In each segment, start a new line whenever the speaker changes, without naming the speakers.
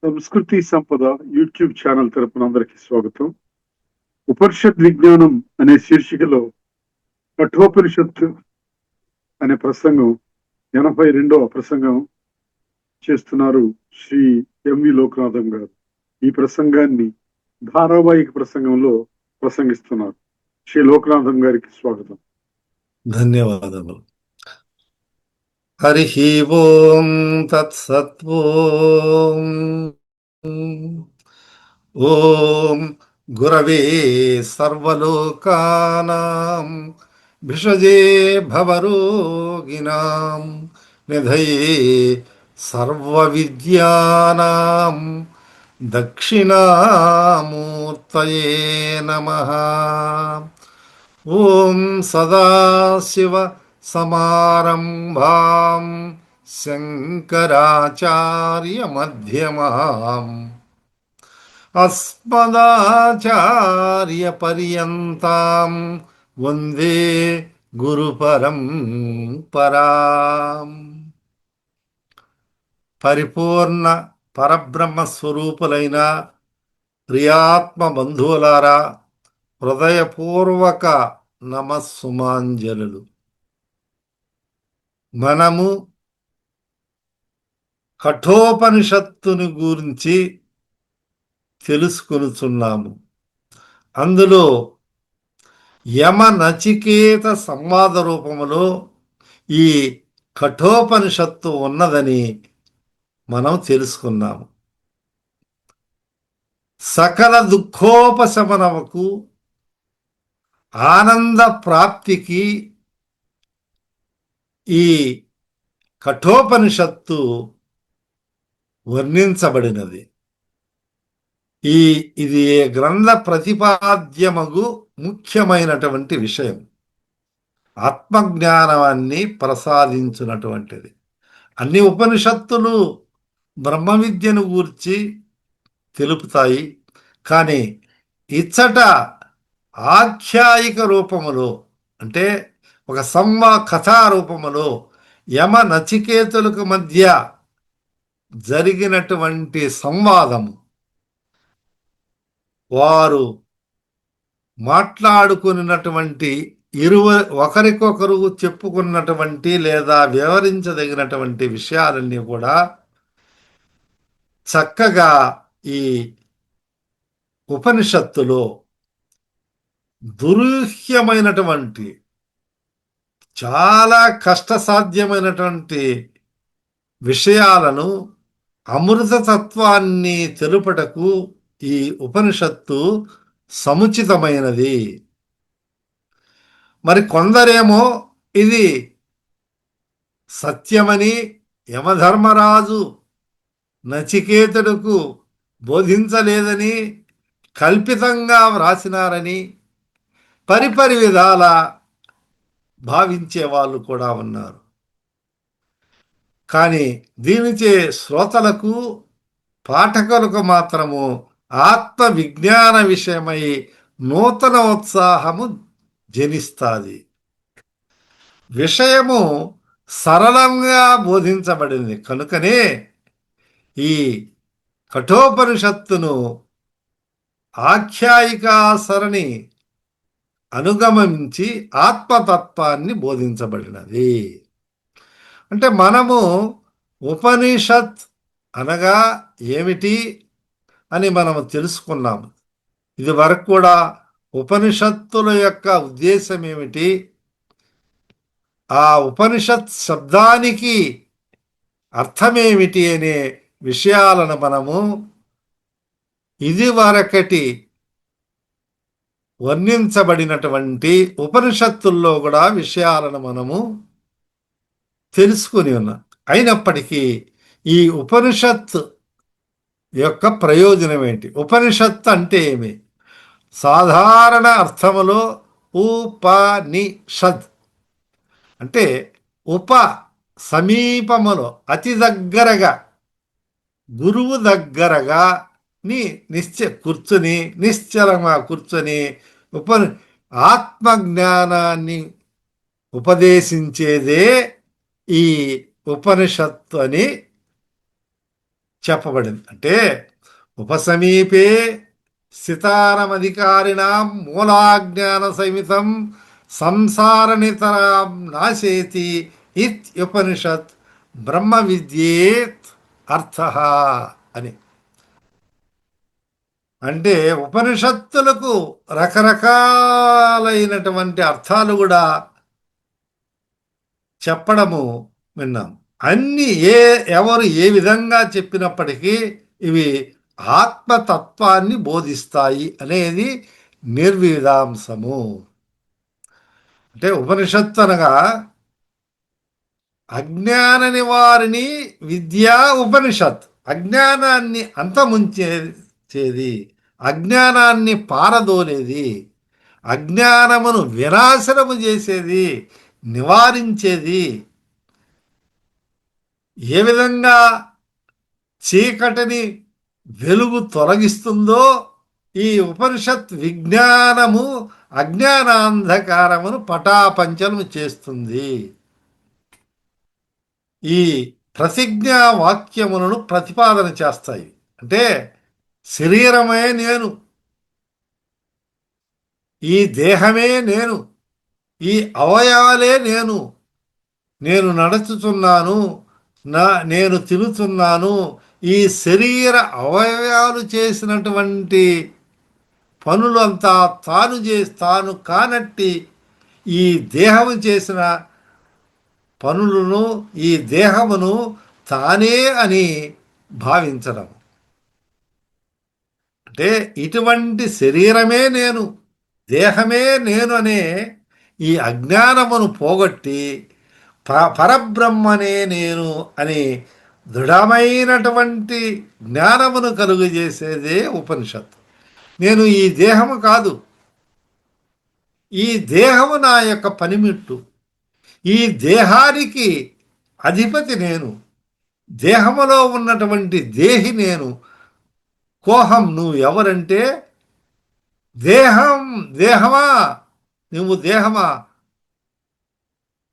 సంస్కృతి సంపద YouTube channel తరపున అందరికీ స్వాగతం. ఉపనిషత్ విజ్ఞానం అనే శీర్షికలో కఠోపనిషత్తు అనే ప్రసంగం 82వ ప్రసంగం చేస్తున్నారు శ్రీ ఎంవి లోకనాథం గారు. ఈ ప్రసంగాన్ని ధారావాహిక ప్రసంగంలో ప్రసంగిస్తున్నారు. శ్రీ లోకనాథం గారికి స్వాగతం.
ధన్యవాదములు. హరి ఓం తత్సత్. ఓం గురవే సర్వలోకానాం భిషజే భవరోగిణాం నిధయే సర్వవిద్యానాం దక్షిణామూర్తయే నమః. ఓం సదాశివ సమారంభాం శంకరాచార్య మధ్యమాం అస్మదాచార్య పర్యంతాం వందే గురు పరంపరాం. పరిపూర్ణ పరబ్రహ్మ స్వరూపులైన ప్రియాత్మ బంధువులారా, హృదయపూర్వక నమస్సుమాంజలు. మనము కఠోపనిషత్తుని గురించి తెలుసుకొనుచున్నాము. అందులో యమ నచికేత సంవాద రూపములో ఈ కఠోపనిషత్తు ఉన్నదని మనం తెలుసుకున్నాము. సకల దుఃఖోపశమనముకు, ఆనంద ప్రాప్తికి ఈ కఠోపనిషత్తు వర్ణించబడినది. ఇది గ్రంథ ప్రతిపాద్యమగు ముఖ్యమైనటువంటి విషయం. ఆత్మజ్ఞానాన్ని ప్రసాదించునటువంటిది. అన్ని ఉపనిషత్తులు బ్రహ్మ విద్యను గూర్చి తెలుపుతాయి. కానీ ఇచ్చట ఆఖ్యాయిక రూపములో, అంటే ఒక కథా రూపములో యమ నచికేతులకు మధ్య జరిగినటువంటి సంవాదము, వారు మాట్లాడుకున్నటువంటి ఒకరికొకరు చెప్పుకున్నటువంటి లేదా వివరించదగినటువంటి విషయాలన్నీ కూడా చక్కగా ఈ ఉపనిషత్తులో దురూహ్యమైనటువంటి, చాలా కష్టసాధ్యమైనటువంటి విషయాలను, అమృతతత్వాన్ని తెలుపటకు ఈ ఉపనిషత్తు సముచితమైనది. మరి కొందరేమో ఇది సత్యమని, యమధర్మరాజు నచికేతుడుకు బోధించలేదని, కల్పితంగా వ్రాసినారని పరిపరి విధాల భావించే వాళ్ళు కూడా ఉన్నారు. కానీ దీనిచే శ్రోతలకు, పాఠకులకు మాత్రము ఆత్మ విజ్ఞాన విషయమై నూతన ఉత్సాహము జనిస్తుంది. విషయము సరళంగా బోధించబడింది కనుకనే ఈ కఠోపనిషత్తును ఆఖ్యాయికా సరణి అనుగమించి ఆత్మతత్వాన్ని బోధించబడినది. అంటే మనము ఉపనిషత్ అనగా ఏమిటి అని మనము తెలుసుకున్నాము. ఇది వరకు కూడా ఉపనిషత్తుల యొక్క ఉద్దేశం ఏమిటి, ఆ ఉపనిషత్ శబ్దానికి అర్థమేమిటి అనే విషయాలను మనము ఇదివరకటి వర్ణించబడినటువంటి ఉపనిషత్తుల్లో కూడా విషయాలను మనము తెలుసుకుని ఉన్నాం. అయినప్పటికీ ఈ ఉపనిషత్ యొక్క ప్రయోజనం ఏంటి? ఉపనిషత్ అంటే ఏమి? సాధారణ అర్థములో ఉపనిషద్ అంటే సమీపములో, అతి దగ్గరగా, గురువు దగ్గరగా కూర్చుని, నిశ్చలంగా కూర్చొని ఆత్మజ్ఞానాన్ని ఉపదేశించేదే ఈ ఉపనిషత్తు అని చెప్పబడింది. అంటే ఉపసమీపే స్థితానమధికారిణాం మూలాజ్ఞాన సమితం సంసార నితరాం నాశేతి ఇత్యుపనిషత్ బ్రహ్మ విద్యేత్ అర్థ అని. అంటే ఉపనిషత్తులకు రకరకాలైనటువంటి అర్థాలు కూడా చెప్పడము విన్నాం. అన్ని ఎవరు ఏ విధంగా చెప్పినప్పటికీ ఇవి ఆత్మతత్వాన్ని బోధిస్తాయి అనేది నిర్విధాంసము. అంటే ఉపనిషత్తు అనగా అజ్ఞాన నివారిణి విద్యా ఉపనిషత్. అజ్ఞానాన్ని అంతముంచేది, అజ్ఞానాన్ని పారదోలేది, అజ్ఞానమును వినాశనము చేసేది, నివారించేది. ఏ విధంగా చీకటిని వెలుగు తొలగిస్తుందో ఈ ఉపనిషత్ విజ్ఞానము అజ్ఞానాంధకారమును పటాపంచలము చేస్తుంది. ఈ ప్రతిజ్ఞా వాక్యములను ప్రతిపాదన చేస్తాయి. అంటే శరీరమే నేను, ఈ దేహమే నేను, ఈ అవయవాలే నేను, నేను నడుచుతున్నాను, నేను తిరుగుతున్నాను. ఈ శరీర అవయవాలు చేసినటువంటి పనులంతా తాను కానట్టి ఈ దేహము చేసిన పనులను, ఈ దేహమును తానే అని భావించడం. అంటే ఇటువంటి శరీరమే నేను, దేహమే నేను అనే ఈ అజ్ఞానమును పోగొట్టి పరబ్రహ్మనే నేను అని దృఢమైనటువంటి జ్ఞానమును కలుగజేసేదే ఉపనిషత్తు. నేను ఈ దేహము కాదు, ఈ దేహము నా యొక్క పనిమిట్టు, ఈ దేహానికి అధిపతి నేను, దేహములో ఉన్నటువంటి దేహి నేను. కోహం, నువ్వు ఎవరంటే దేహమా, నువ్వు దేహమా,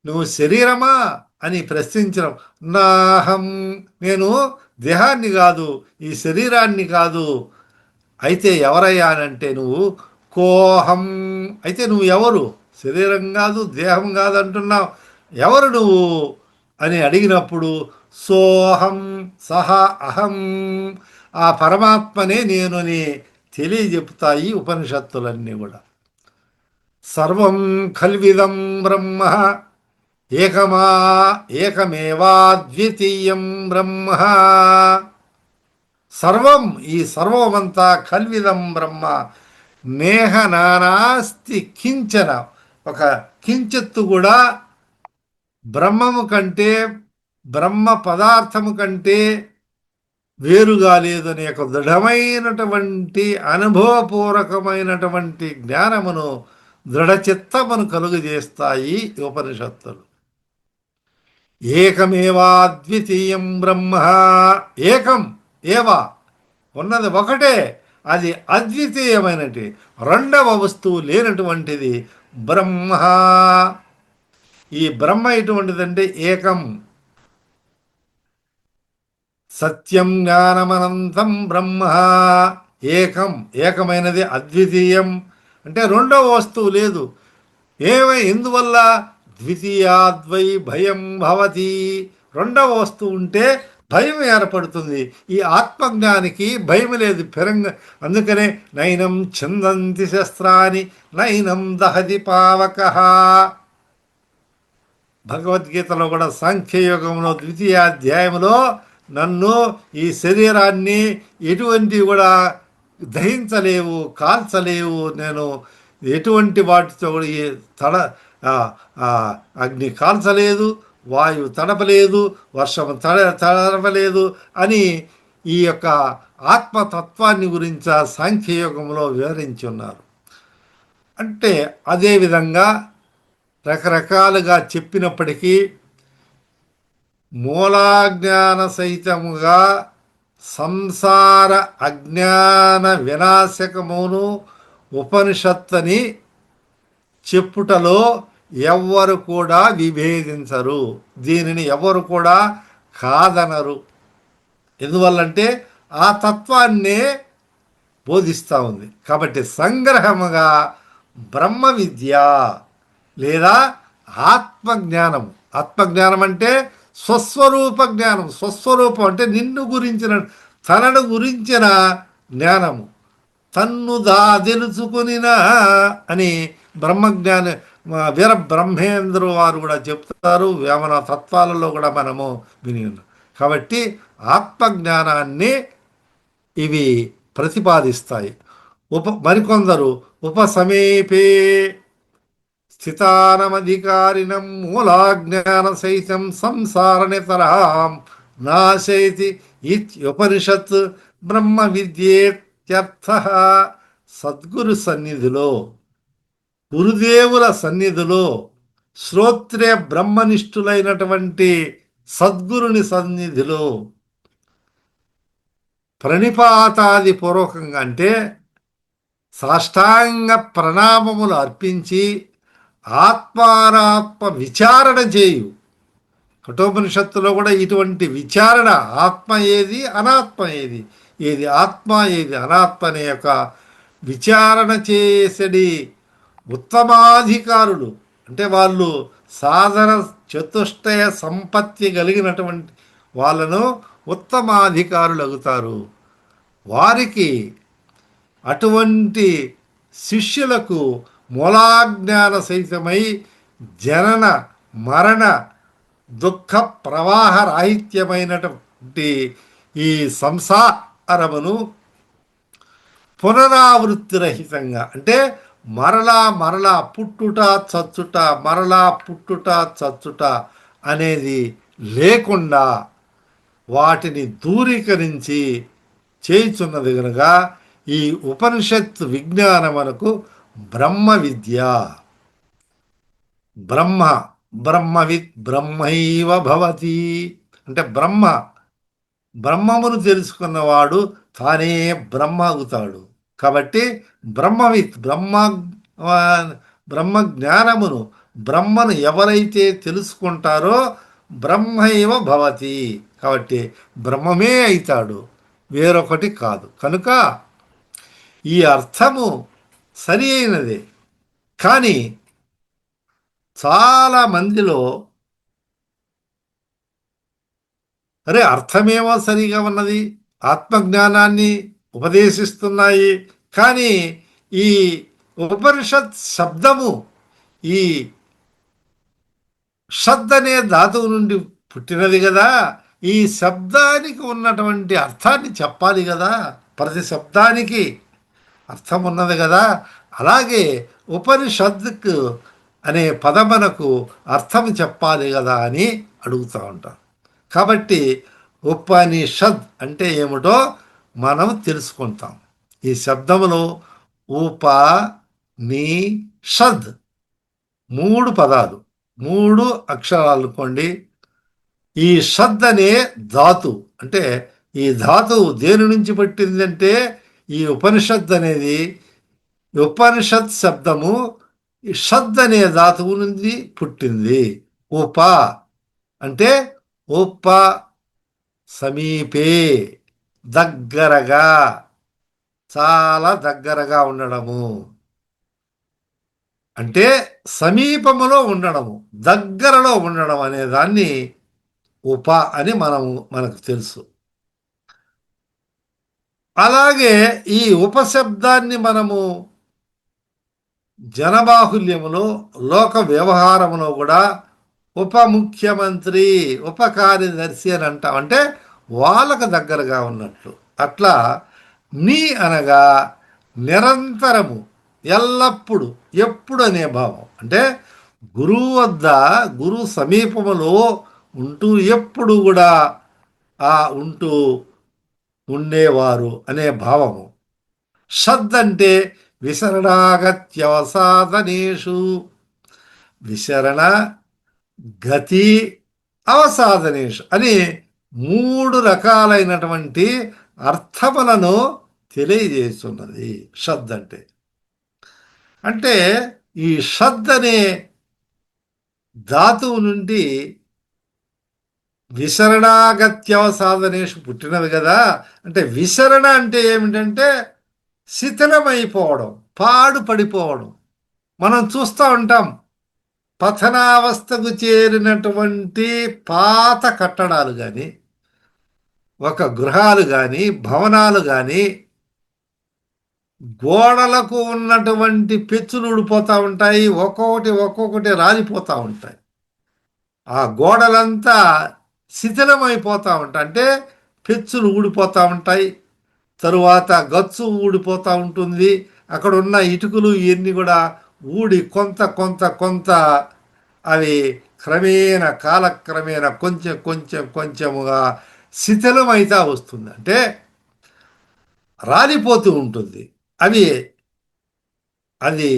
నువ్వు శరీరమా అని ప్రశ్నించడం. నాహం, నేను దేహాన్ని కాదు, ఈ శరీరాన్ని కాదు. అయితే ఎవరయ్యానంటే నువ్వు కోహం, అయితే నువ్వు ఎవరు? శరీరం కాదు, దేహం కాదు అంటున్నావు, ఎవరు నువ్వు అని అడిగినప్పుడు సోహం సహ అహం, ఆ పరమాత్మనే నేను అని తెలియజెపుతాయి ఉపనిషత్తులన్నీ కూడా. సర్వం ఖల్విదం బ్రహ్మ ఏకమేవాద్వితీయం బ్రహ్మ. సర్వం, ఈ సర్వమంతా ఖల్విదం బ్రహ్మ, నేహ నానాస్తి కించన, ఒక కించెత్తు కూడా బ్రహ్మము కంటే, బ్రహ్మ పదార్థము కంటే వేరుగా లేదని ఒక దృఢమైనటువంటి అనుభవపూర్వకమైనటువంటి జ్ఞానమును, దృఢచిత్తమును కలుగజేస్తాయి ఉపనిషత్తులు. ఏకమేవాద్వితీయం బ్రహ్మ, ఏకం ఏవా, ఉన్నది ఒకటే, అది అద్వితీయమైనది, రెండవ వస్తువు లేనటువంటిది బ్రహ్మ. ఈ బ్రహ్మ ఎటువంటిదంటే ఏకం, సత్యం జ్ఞానమనంతం బ్రహ్మ. ఏకం, ఏకమైనది, అద్వితీయం అంటే రెండవ వస్తువు లేదు. ఎందువల్ల? ద్వితీయాద్వై భయం భవతి, రెండవ వస్తువు ఉంటే భయం ఏర్పడుతుంది. ఈ ఆత్మజ్ఞానికి భయం లేదు, అందుకనే నైనం ఛందంతి శస్త్రాని నైనం దహతి పావక. భగవద్గీతలో కూడా సాంఖ్యయోగంలో 2వ అధ్యాయంలో నన్ను, ఈ శరీరాన్ని ఎటువంటి కూడా దహించలేవు, కాల్చలేవు, నేను ఎటువంటి వాటితో కూడా అగ్ని కాల్చలేదు, వాయువు తడపలేదు, వర్షం తడపలేదు అని ఈ యొక్క ఆత్మతత్వాన్ని గురించి సాంఖ్యయోగంలో వివరించి ఉన్నారు. అంటే అదేవిధంగా రకరకాలుగా చెప్పినప్పటికీ మూలాజ్ఞాన సహితముగా సంసార అజ్ఞాన వినాశకమును ఉపనిషత్తని చెప్పుటలో ఎవ్వరు కూడా విభేదించరు, దీనిని ఎవరు కూడా కాదనరు. ఎందువల్లంటే ఆ తత్వాన్నే బోధిస్తూ ఉంది. కాబట్టి సంగ్రహముగా బ్రహ్మ విద్య లేదా ఆత్మజ్ఞానం. ఆత్మజ్ఞానం అంటే స్వస్వరూప జ్ఞానం. స్వస్వరూపం అంటే నిన్ను గురించిన, తనను గురించిన జ్ఞానము. తన్ను తెలుసుకునినా అని బ్రహ్మజ్ఞాని వీర బ్రహ్మేంద్రు వారు కూడా చెప్తారు. వేమన తత్వాలలో కూడా మనము విని ఉన్నాం. కాబట్టి ఆత్మజ్ఞానాన్ని ఇవి ప్రతిపాదిస్తాయి. మరికొందరు ఉపసమీపే స్థితానమధికారిణం మూలాజ్ఞాన సహితం సంసార నితరాం నాశయతి ఇత్యుపనిషత్ బ్రహ్మ విద్యేత్యర్థ. సద్గురు సన్నిధిలో, గురుదేవుల సన్నిధిలో, శ్రోత్రియ బ్రహ్మనిష్ఠులైనటువంటి సద్గురుని సన్నిధిలో ప్రణిపాతాది పూర్వకంగా అంటే సాష్టాంగ ప్రణామములు అర్పించి ఆత్మానాత్మ విచారణ చేయు. కఠోపనిషత్తులో కూడా ఇటువంటి విచారణ, ఆత్మ ఏది అనాత్మ ఏది, ఏది ఆత్మ ఏది అనాత్మ అనే యొక్క విచారణ చేసడి ఉత్తమాధికారులు. అంటే వాళ్ళు సాధన చతుష్టయ సంపత్తి కలిగినటువంటి వాళ్ళను ఉత్తమాధికారులు అవుతారు. వారికి అటువంటి శిష్యులకు మూలాజ్ఞాన సహితమై జనన మరణ దుఃఖ ప్రవాహ రాహిత్యమైనటువంటి ఈ సంసారమును పునరావృత్తి రహితంగా అంటే మరలా మరలా పుట్టుట చచ్చుట, మరలా పుట్టుట చచ్చుట అనేది లేకుండా వాటిని దూరీకరించి చేయుచున్నది కనుక ఈ ఉపనిషత్ విజ్ఞానమునకు బ్రహ్మ విద్య. బ్రహ్మ బ్రహ్మవిత్ బ్రహ్మైవ భవతి అంటే బ్రహ్మమును తెలుసుకున్నవాడు తానే బ్రహ్మ అవుతాడు. కాబట్టి బ్రహ్మవిత్ బ్రహ్మ జ్ఞానమును, బ్రహ్మను ఎవరైతే తెలుసుకుంటారో బ్రహ్మైవ భవతి. కాబట్టి బ్రహ్మమే అవుతాడు, వేరొకటి కాదు. కనుక ఈ అర్థము సరి అయినదే. కానీ చాలా మందిలో అరే అర్థమేమో సరిగా ఉన్నది, ఆత్మజ్ఞానాన్ని ఉపదేశిస్తున్నాయి, కానీ ఈ ఉపనిషత్ శబ్దము ఈ షద్ అనే ధాతువు నుండి పుట్టినది కదా, ఈ శబ్దానికి ఉన్నటువంటి అర్థాన్ని చెప్పాలి కదా, ప్రతి శబ్దానికి అర్థం ఉన్నది కదా. అలాగే ఉపనిషత్కు అనే పదమునకు అర్థం చెప్పాలి కదా అని అడుగుతూ ఉంటాం. కాబట్టి ఉపనిషద్ అంటే ఏమిటో మనం తెలుసుకుంటాం. ఈ శబ్దములో ఉప ని షద్ 3 పదాలు, 3 అక్షరాలు అనుకోండి. ఈ షద్ అనే ధాతు అంటే ఈ ధాతువు దేని నుంచి పట్టిందంటే ఈ ఉపనిషత్ అనేది, ఉపనిషత్ శబ్దము ఈ షద్ అనే ధాతువు నుంచి పుట్టింది. ఉప అంటే ఉప సమీపే దగ్గరగా, చాలా దగ్గరగా ఉండడము అంటే సమీపములో ఉండడము, దగ్గరలో ఉండడం అనే దాన్ని ఉప అని మనకు తెలుసు. అలాగే ఈ ఉపశబ్దాన్ని మనము జనబాహుల్యములో, లోక వ్యవహారములో కూడా ఉప ముఖ్యమంత్రి, ఉప కార్యదర్శి అని అంటాం. అంటే వాళ్ళకు దగ్గరగా ఉన్నట్లు. అట్లా నీ అనగా నిరంతరము, ఎల్లప్పుడు, ఎప్పుడు అనే భావం. అంటే గురువు వద్ద, గురు సమీపములో ఉంటూ ఎప్పుడు కూడా ఉంటూ ఉండేవారు అనే భావము. షద్ అంటే విసరణాగత్యవసాదనేషు, విసరణ గతి అవసాదనేషు అని 3 రకాలైనటువంటి అర్థములను తెలియజేస్తున్నది షద్ అంటే. అంటే ఈ షద్ అనే ధాతువు నుండి విసరణాగత్యవసాధనేషు పుట్టినవి కదా. అంటే విసరణ అంటే ఏమిటంటే శిథిలమైపోవడం, పాడుపడిపోవడం. మనం చూస్తూ ఉంటాం పతనావస్థకు చేరినటువంటి పాత కట్టడాలు కానీ, ఒక గృహాలు కానీ, భవనాలు కానీ, గోడలకు ఉన్నటువంటి పెచ్చులు ఊడిపోతూ ఉంటాయి, ఒక్కొక్కటి ఒక్కొక్కటి రాలిపోతూ ఉంటాయి. ఆ గోడలంతా శిథిలమైపోతూ ఉంటాయి, అంటే పెచ్చులు ఊడిపోతూ ఉంటాయి. తరువాత గచ్చు ఊడిపోతూ ఉంటుంది. అక్కడ ఉన్న ఇటుకలు ఇవన్నీ కూడా ఊడి కొంత కొంత కొంత అవి క్రమేణా కాలక్రమేణా కొంచెం కొంచెం కొంచెముగా శిథిలమైతా వస్తుంది, అంటే రాలిపోతూ ఉంటుంది. అవి అది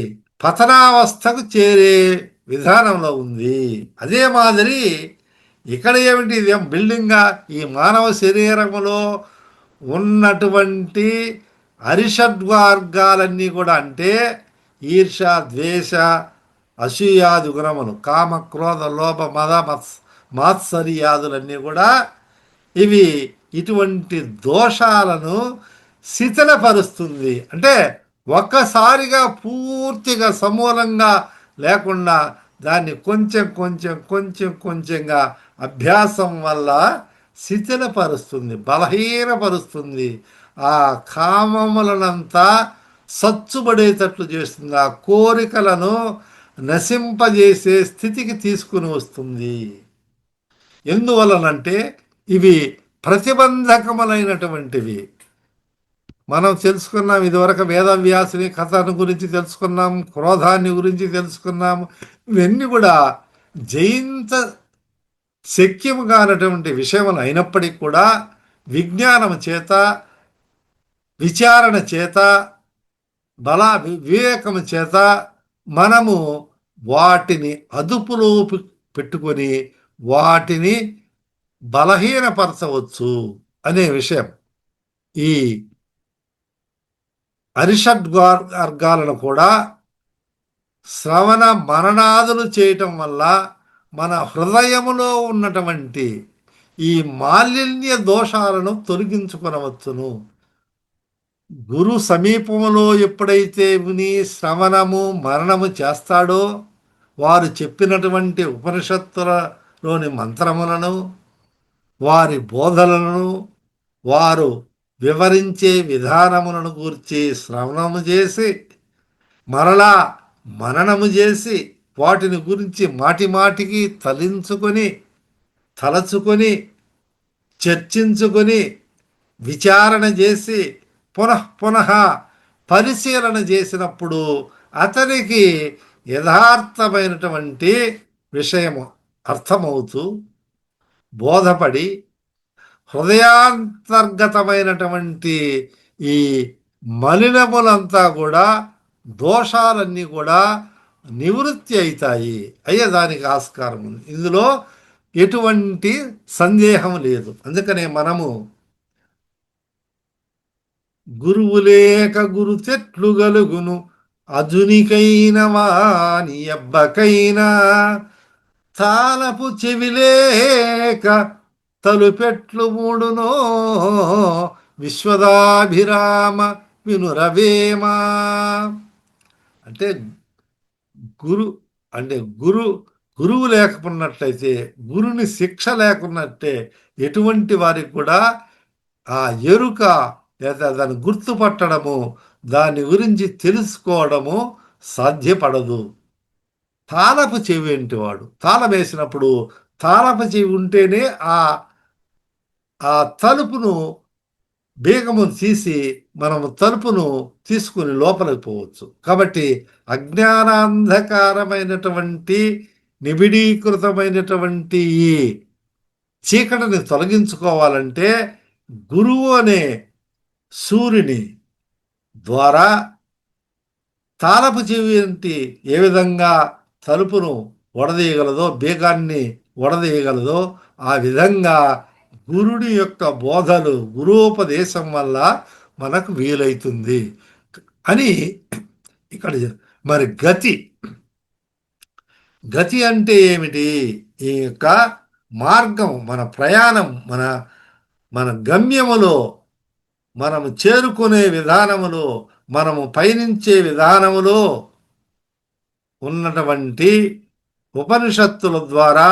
పతనావస్థకు చేరే విధానంలో ఉంది. అదే మాదిరి ఇక్కడ ఏమిటి, ఇదేం బిల్డింగా, ఈ మానవ శరీరములో ఉన్నటువంటి అరిషడ్వర్గాలన్నీ కూడా, అంటే ఈర్ష, ద్వేష, అసూయాది గుణములు, కామ, క్రోధ, లోభ, మద, మాత్సర్యాదులన్నీ కూడా ఇవి ఇటువంటి దోషాలను శిథిలపరుస్తుంది. అంటే ఒక్కసారిగా పూర్తిగా సమూలంగా లేకుండా దాన్ని కొంచెం కొంచెం కొంచెం కొంచెంగా అభ్యాసం వల్ల శిథిలపరుస్తుంది, బలహీనపరుస్తుంది. ఆ కామములనంతా సచ్చుబడేటట్లు చేస్తుంది, ఆ కోరికలను నశింపజేసే స్థితికి తీసుకుని వస్తుంది. ఎందువలనంటే ఇవి ప్రతిబంధకములైనటువంటివి. మనం తెలుసుకున్నాం ఇదివరకు వేదవ్యాసుని కథను గురించి తెలుసుకున్నాం, క్రోధాన్ని గురించి తెలుసుకున్నాము. ఇవన్నీ కూడా జయించ శక్యము కానటువంటి విషయములు అయినప్పటికీ కూడా విజ్ఞానము చేత, విచారణ చేత, వివేకము చేత మనము వాటిని అదుపులో పెట్టుకొని వాటిని బలహీనపరచవచ్చు అనే విషయం. ఈ అరిషడ్వర్గాలను కూడా శ్రవణ మననాదులు చేయటం వల్ల మన హృదయములో ఉన్నటువంటి ఈ మాలిన్య దోషాలను తొలగించుకొనవచ్చును. గురు సమీపములో ఎప్పుడైతే విని శ్రవణము మరణము చేస్తాడో, వారు చెప్పినటువంటి ఉపనిషత్తులలోని మంత్రములను, వారి బోధనలను, వారు వివరించే విధానములను గూర్చి శ్రవణము చేసి మరలా మననము చేసి వాటిని గురించి మాటి మాటికి తలచుకొని చర్చించుకొని విచారణ చేసి పునః పరిశీలన చేసినప్పుడు అతనికి యథార్థమైనటువంటి విషయము అర్థమవుతూ బోధపడి హృదయాంతర్గతమైనటువంటి ఈ మలినములంతా కూడా, దోషాలన్నీ కూడా నివృత్తి అవుతాయి. అయ్యేదానికి ఆస్కారం ఉంది, ఇందులో ఎటువంటి సందేహం లేదు. అందుకనే మనము గురువు లేక గురు చెట్లు గలుగును, అజునికైన వాని ఎబ్బకైనా తాలపు చెవిలేక తలుపెట్లు మూడునో విశ్వదాభిరామ వినురవేమా. అంటే గురు అంటే గురువు లేకపోయినట్లయితే, గురుని శిక్ష లేకున్నట్టే ఎటువంటి వారికి కూడా ఆ ఎరుక లేదా దాన్ని గుర్తుపట్టడము, దాని గురించి తెలుసుకోవడము సాధ్యపడదు. తాళపు చెవి అంటే వాడు తాళం వేసినప్పుడు తాళపు చెవి ఉంటేనే ఆ తలుపును బీగము తీసి మనము తలుపును తీసుకుని లోపలికి పోవచ్చు. కాబట్టి అజ్ఞానాంధకారమైనటువంటి నిబిడీకృతమైనటువంటి ఈ చీకటిని తొలగించుకోవాలంటే గురువు అనే సూర్యుని ద్వారా తాళపు చెవి ఏ విధంగా తలుపును వడదీయగలదో, బీగాన్ని వడదీయగలదో, ఆ విధంగా గురుడి యొక్క బోధలు, గురూపదేశం వల్ల మనకు వీలైతుంది అని ఇక్కడ. మరి గతి అంటే ఏమిటి? ఈ యొక్క మార్గం, మన ప్రయాణం, మన మన గమ్యములో, మనము చేరుకునే విధానములో, మనము పయనించే విధానములో ఉన్నటువంటి ఉపనిషత్తుల ద్వారా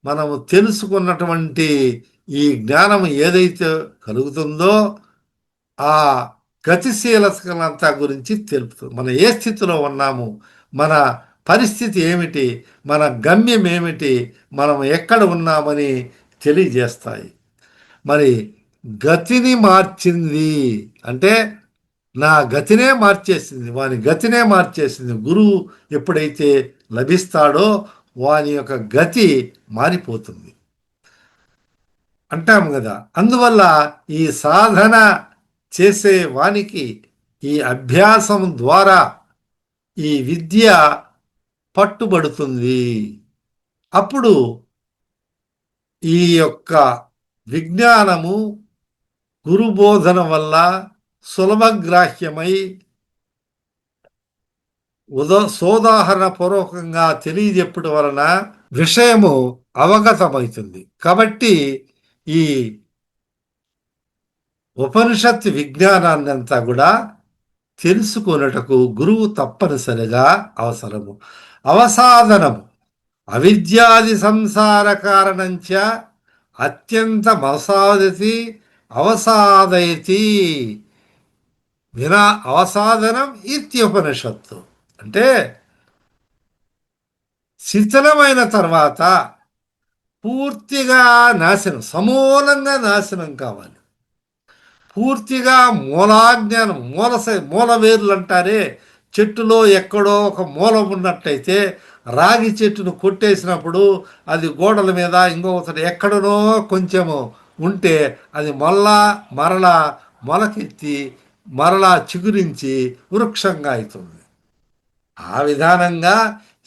మనము తెలుసుకున్నటువంటి ఈ జ్ఞానము ఏదైతే కలుగుతుందో ఆ గతిశీలతనంతా గురించి తెలుపుతుంది. మనం ఏ స్థితిలో ఉన్నాము, మన పరిస్థితి ఏమిటి, మన గమ్యం ఏమిటి, మనం ఎక్కడ ఉన్నామని తెలియజేస్తాయి. మరి గతిని మార్చింది అంటే నా గతినే మార్చేసింది, వాని గతినే మార్చేసింది. గురువు ఎప్పుడైతే లభిస్తాడో వాని యొక్క గతి మారిపోతుంది అంటాము కదా. అందువల్ల ఈ సాధన చేసే వానికి ఈ అభ్యాసం ద్వారా ఈ విద్య పట్టుబడుతుంది. అప్పుడు ఈ యొక్క విజ్ఞానము గురుబోధన వల్ల సులభగ్రాహ్యమై సోదాహరణ పూర్వకంగా తెలియజెప్పడం వలన విషయము అవగతమవుతుంది. కాబట్టి ఈ ఉపనిషత్ విజ్ఞానాన్ని అంతా కూడా తెలుసుకొనుటకు గురువు తప్పనిసరిగా అవసరము. అవసాధనము అవిద్యాది సంసార కారణంచ అత్యంతమవసాదతి అవసాదయతి వినా అవసాధనం ఇత్యుపనిషత్తు. అంటే శిథిలమైన తర్వాత పూర్తిగా నాశనం, సమూలంగా నాశనం కావాలి. పూర్తిగా మూలాజ్ఞానం, మూల వేర్లు అంటారే, చెట్టులో ఎక్కడో ఒక మూల ఉన్నట్టయితే రాగి చెట్టును కొట్టేసినప్పుడు అది గోడల మీద ఇంకొకటి ఎక్కడనో కొంచెము ఉంటే అది మరలా మొలకెత్తి మరలా చిగురించి వృక్షంగా అవుతుంది. ఆ విధానంగా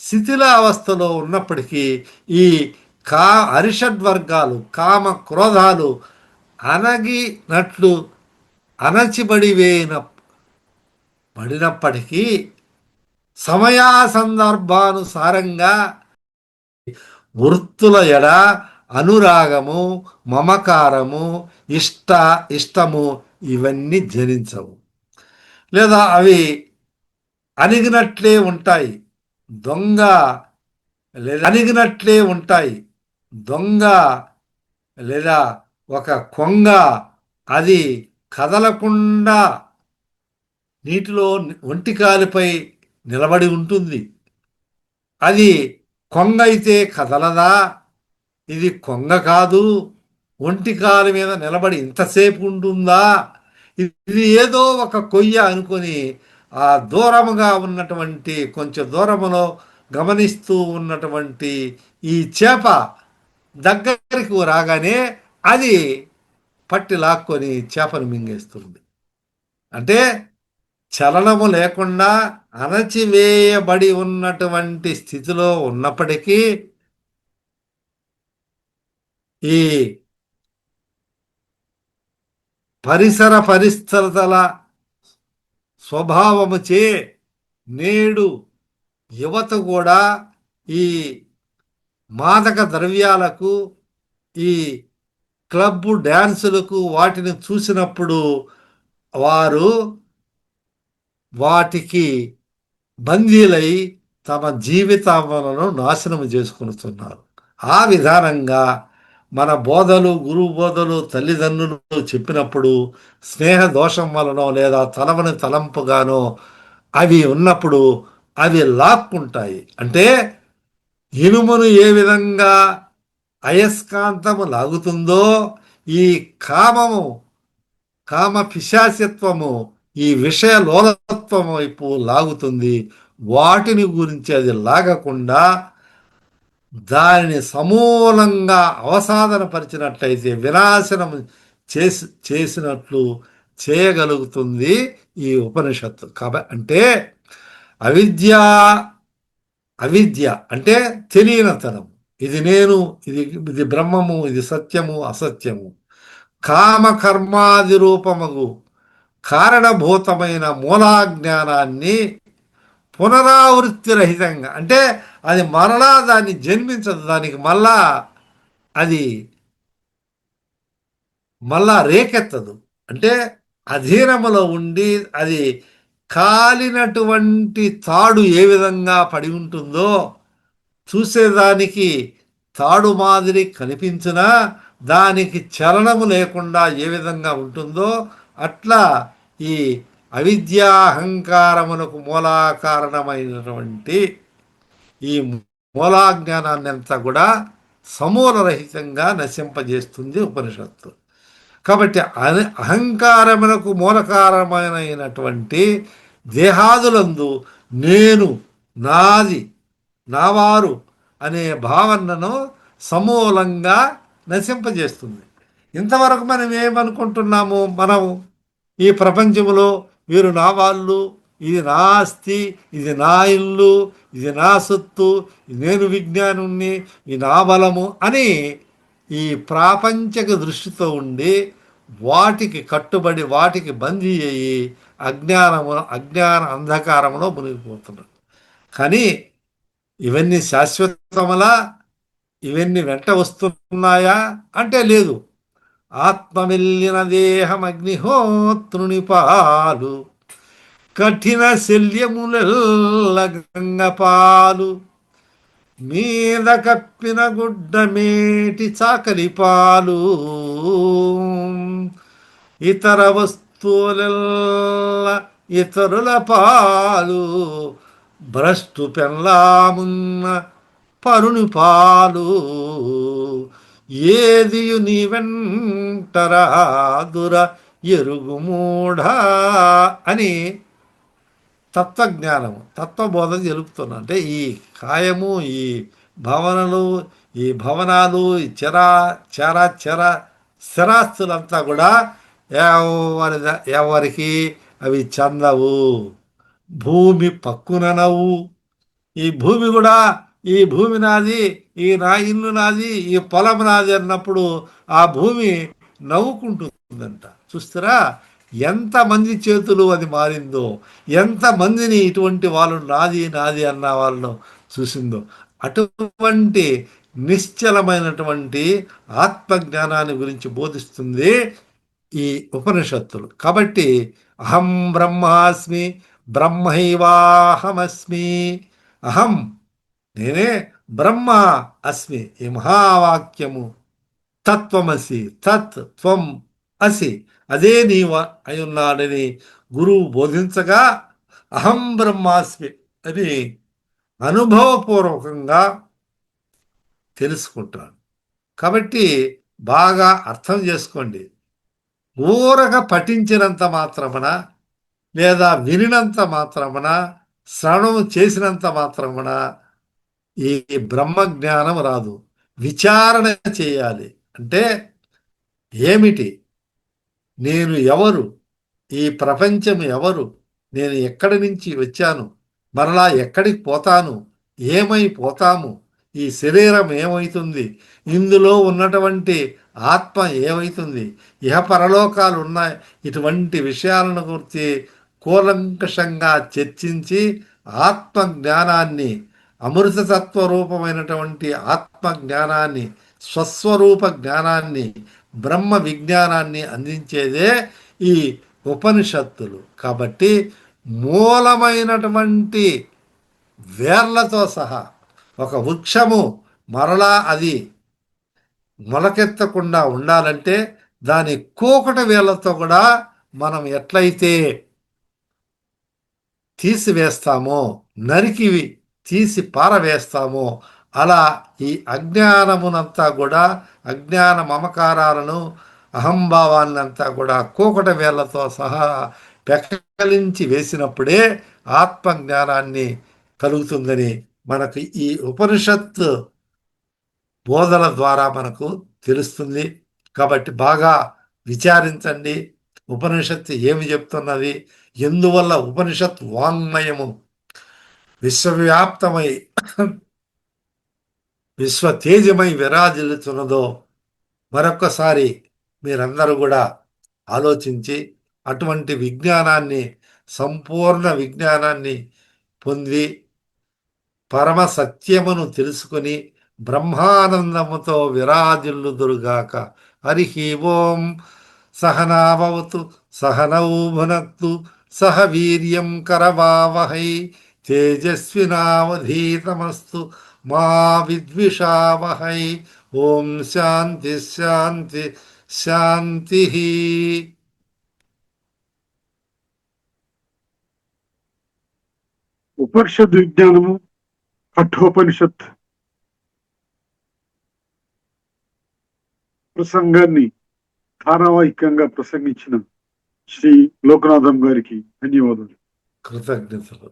శిథిల అవస్థలో ఉన్నప్పటికీ ఈ అరిషడ్వర్గాలు కామ క్రోధాలు పడినప్పటికీ సమయా సందర్భానుసారంగా వృత్తుల ఎడ అనురాగము, మమకారము, ఇష్టము ఇవన్నీ జనించవు, లేదా అవి అణిగినట్లే ఉంటాయి. దొంగ లేదా ఒక కొంగ అది కదలకుండా నీటిలో ఒంటికాలిపై నిలబడి ఉంటుంది. అది కొంగ అయితే కదలదా? ఇది కొంగ కాదు, ఒంటికాలి మీద నిలబడి ఇంతసేపు ఉంటుందా? ఇది ఏదో ఒక కొయ్య అనుకొని ఆ దూరముగా ఉన్నటువంటి కొంచెం దూరములో గమనిస్తూ ఉన్నటువంటి ఈ చేప దగ్గరికి రాగానే అది పట్టి లాక్కొని చేపను మింగేస్తుంది. అంటే చలనము లేకుండా అణచివేయబడి ఉన్నటువంటి స్థితిలో ఉన్నప్పటికీ ఈ పరిస్థితుల స్వభావముచే నేడు యువత కూడా ఈ మాదక ద్రవ్యాలకు, ఈ క్లబ్ డ్యాన్సులకు వాటిని చూసినప్పుడు వారు వాటికి బందీలై తమ జీవితాలను నాశనం చేసుకుంటున్నారు. ఆ విధానంగా మన బోధలు, గురువు బోధలు, తల్లిదండ్రులు చెప్పినప్పుడు స్నేహ దోషం వలనో లేదా తలవని తలంపుగానో అవి ఉన్నప్పుడు అవి లాక్కుంటాయి. అంటే ఇనుమును ఏ విధంగా అయస్కాంతము లాగుతుందో ఈ కామ పిశాచిత్వము ఈ విషయ లోలత్వం వైపు లాగుతుంది. వాటిని గురించి అది లాగకుండా దానిని సమూలంగా అవసాదన పరిచినట్లయితే వినాశనం చేసినట్లు చేయగలుగుతుంది ఈ ఉపనిషత్తు. అంటే అవిద్య అంటే తెలియనితనం. ఇది నేను, ఇది బ్రహ్మము, ఇది సత్యము, అసత్యము. కామకర్మాది రూపముగు కారణభూతమైన మూలాజ్ఞానాన్ని పునరావృత్తి రహితంగా, అంటే అది మరలా దాన్ని జన్మించదు, దానికి మళ్ళా అది మళ్ళా రేకెత్తదు. అంటే అధీనములో ఉండి అది కాలినటువంటి తాడు ఏ విధంగా పడి ఉంటుందో చూసేదానికి తాడు మాదిరి కనిపించినా దానికి చలనము లేకుండా ఏ విధంగా ఉంటుందో అట్లా ఈ అవిద్యాహంకారములకు మూలాకారణమైనటువంటి ఈ మూలాజ్ఞానాన్ని అంతా కూడా సమూలరహితంగా నశింపజేస్తుంది ఉపనిషత్తు. కాబట్టి అహంకారమునకు మూలకారమైనటువంటి దేహాదులందు నేను, నాది, నావారు అనే భావనను సమూలంగా నశింపజేస్తుంది. ఇంతవరకు మనం ఏమనుకుంటున్నాము? మనం ఈ ప్రపంచంలో వీరు నా వాళ్ళు, ఇది నా ఆస్తి, ఇది నా ఇల్లు, ఇది నా సొత్తు, నేను విజ్ఞానుణ్ణి, ఇది నా బలము అని ఈ ప్రాపంచక దృష్టితో ఉండి వాటికి కట్టుబడి వాటికి బందీ అయ్యి అజ్ఞాన అంధకారంలో మునిగిపోతున్నారు. కానీ ఇవన్నీ శాశ్వతమలా? ఇవన్నీ వెంట వస్తున్నాయా అంటే లేదు. ఆత్మ వెళ్ళిన దేహం అగ్నిహోత్రుని పాలు, కఠిన శల్యములెల్ల గంగపాలు, మీద కప్పిన గుడ్డ మేటి చాకలి పాలు, ఇతర వస్తువులెల్ల ఇతరుల పాలు, భ్రష్టు పెళ్ళామున్న పరుని పాలు, ఏదియు నీ వెంటరాదుర ఎరుగుమూఢా అని తత్వజ్ఞానము తత్వబోధ తెలుపుతున్నా. అంటే ఈ కాయము, ఈ భవనలు, ఈ భవనాలు, ఈ చర స్థిరాస్తులంతా కూడా ఎవరికి అవి చెందవు. భూమి పక్కుననవు. ఈ భూమి కూడా ఈ భూమి నాది, ఈ నా ఇల్లు నాది, ఈ పొలం నాది అన్నప్పుడు ఆ భూమి నవ్వుకుంటుందంట. చూస్తారా ఎంతమంది చేతులు అది మారిందో, ఎంతమందిని ఇటువంటి వాళ్ళు నాది నాది అన్న వాళ్ళను చూసిందో. అటువంటి నిశ్చలమైనటువంటి ఆత్మజ్ఞానాన్ని గురించి బోధిస్తుంది ఈ ఉపనిషత్తులు. కాబట్టి అహం బ్రహ్మాస్మి బ్రహ్మైవాహమస్మి, అహం నేనే, బ్రహ్మ అస్మి ఈ మహావాక్యము, తత్వమసి తత్ త్వం అసి అదే నీవు అయ్యున్నాడని గురువు బోధించగా అహం బ్రహ్మాస్మి అని అనుభవపూర్వకంగా తెలుసుకుంటాను. కాబట్టి బాగా అర్థం చేసుకోండి. ఊరక పఠించినంత మాత్రమున లేదా వినినంత మాత్రమున శ్రవణం చేసినంత మాత్రమున ఈ బ్రహ్మజ్ఞానం రాదు. విచారణ చేయాలి. అంటే ఏమిటి, నేను ఎవరు, ఈ ప్రపంచం ఎవరు, నేను ఎక్కడి నుంచి వచ్చాను, మరలా ఎక్కడికి పోతాను, ఏమైపోతాము, ఈ శరీరం ఏమవుతుంది, ఇందులో ఉన్నటువంటి ఆత్మ ఏమవుతుంది, ఇహ పరలోకాలు ఉన్నాయి, ఇటువంటి విషయాలను గురించి కూలంకషంగా చర్చించి ఆత్మ జ్ఞానాన్ని, అమృతతత్వ రూపమైనటువంటి ఆత్మ జ్ఞానాన్ని, స్వస్వరూప జ్ఞానాన్ని, బ్రహ్మ విజ్ఞానాన్ని అందించేదే ఈ ఉపనిషత్తులు. కాబట్టి మూలమైనటువంటి వేర్లతో సహా ఒక వృక్షము మరలా అది మొలకెత్తకుండా ఉండాలంటే దాని కూకటి వేళ్లతో కూడా మనం ఎట్లయితే తీసివేస్తామో, నరికి తీసి పారవేస్తామో, అలా ఈ అజ్ఞానమునంతా కూడా, అజ్ఞాన మమకారాలను, అహంభావాన్నంతా కూడా కూకట వేళ్లతో సహా పెకలించి వేసినప్పుడే ఆత్మజ్ఞానాన్ని కలుగుతుందని మనకు ఈ ఉపనిషత్ బోధన ద్వారా మనకు తెలుస్తుంది. కాబట్టి బాగా విచారించండి. ఉపనిషత్తు ఏమి చెప్తున్నది, ఎందువల్ల ఉపనిషత్ వాంగ్మయము విశ్వవ్యాప్తమై విశ్వతేజమై విరాజిల్లుతున్నదో మరొక్కసారి మీరందరూ కూడా ఆలోచించి అటువంటి విజ్ఞానాన్ని, సంపూర్ణ విజ్ఞానాన్ని పొంది పరమ సత్యమును తెలుసుకొని బ్రహ్మానందముతో విరాజిల్లుదురుగాక. హరి ఓం. సహనాభవతు సహనౌ భునక్తు సహ వీర్యం కరవావహై తేజస్వినావధీతమస్తు మా విద్విషావహై. ఓం శాంతి శాంతి శాంతి.
ఉపనిషద్ విజ్ఞానము కఠోపనిషత్ ప్రసంగాన్ని ధారావాహికంగా ప్రసంగించిన శ్రీ లోకనాథం గారికి ధన్యవాదాలు.
కృతజ్ఞతలు.